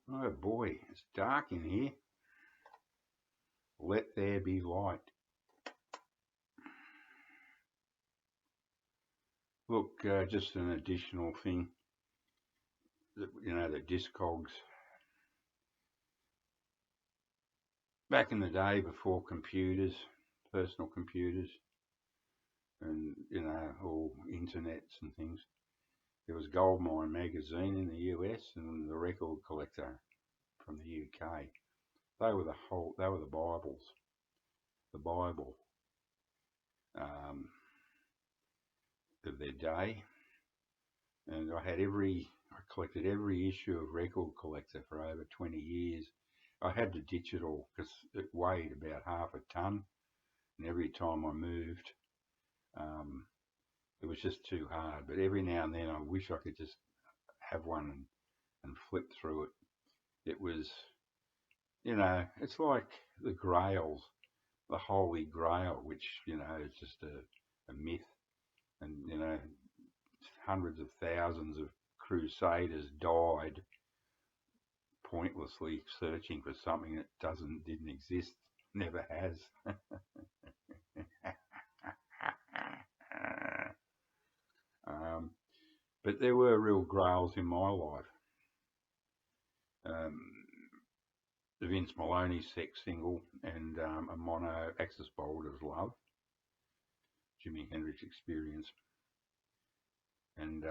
Oh boy, it's dark in here. Let there be light. Look, just an additional thing that, the Discogs. Back in the day before computers, personal computers, and, all internets and things, there was Goldmine magazine in the US and the Record Collector from the UK. They were the Bibles, the Bible of their day. And I collected every issue of Record Collector for over 20 years. I had to ditch it all because it weighed about half a ton, and every time I moved, it was just too hard. But every now and then I wish I could just have one and flip through it. It was, it's like the Grails, the Holy Grail, which, is just a myth. And, hundreds of thousands of crusaders died pointlessly searching for something that didn't exist, never has. But there were real grails in my life. The Vince Maloney Sex single and a mono Axis Boulder's Love, Jimi Hendrix Experience. And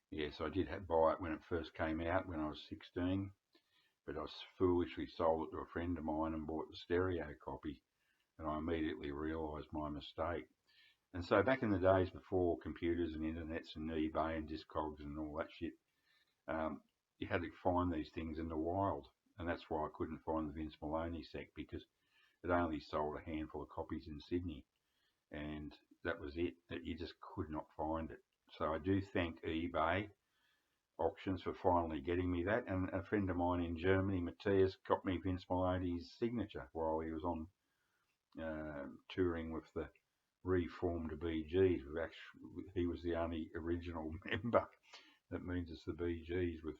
yes, I did buy it when it first came out when I was 16, but I foolishly sold it to a friend of mine and bought the stereo copy, and I immediately realised my mistake. And so back in the days before computers and internets and eBay and Discogs and all that shit, you had to find these things in the wild, and that's why I couldn't find the Vince Maloney sec, because it only sold a handful of copies in Sydney, and that was it. That you just could not find it. So I do thank eBay auctions for finally getting me that, and a friend of mine in Germany, Matthias, got me Vince Maloney's signature while he was on touring with the reformed Bee Gees. He was the only original member. That means it's the Bee Gees with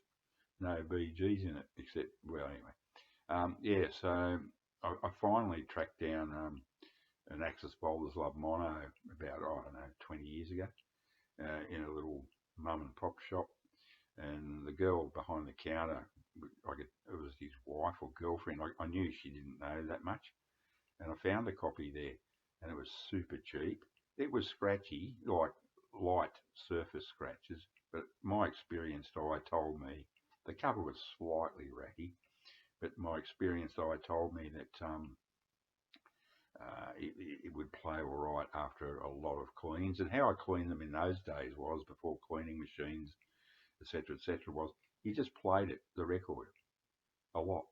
no Bee Gees in it, except, well, anyway. So I finally tracked down an Axis Boulders Love mono about, 20 years ago in a little mum and pop shop. And the girl behind the counter, it was his wife or girlfriend. I knew she didn't know that much. And I found a copy there, and it was super cheap. It was scratchy, like light surface scratches, but my experienced eye told me the cover was slightly ratty, but my experienced eye told me that it would play all right after a lot of cleans. And how I cleaned them in those days was, before cleaning machines, etc., was you just played the record a lot.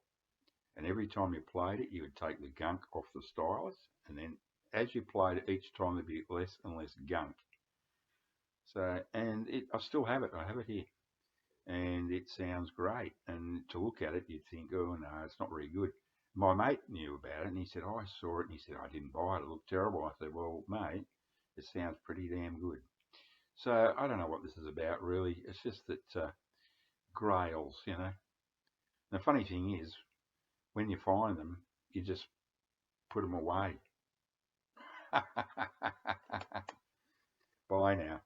And every time you played it, you would take the gunk off the stylus, and then as you played it, each time there'd be less and less gunk. So, and I still have it. I have it here, and it sounds great. And to look at it, you'd think, oh no, it's not very good. My mate knew about it, and he said, I saw it, and he said, I didn't buy it. It looked terrible. I said, well, mate, it sounds pretty damn good. So I don't know what this is about, really. It's just that grails, The funny thing is, when you find them, you just put them away. Bye now.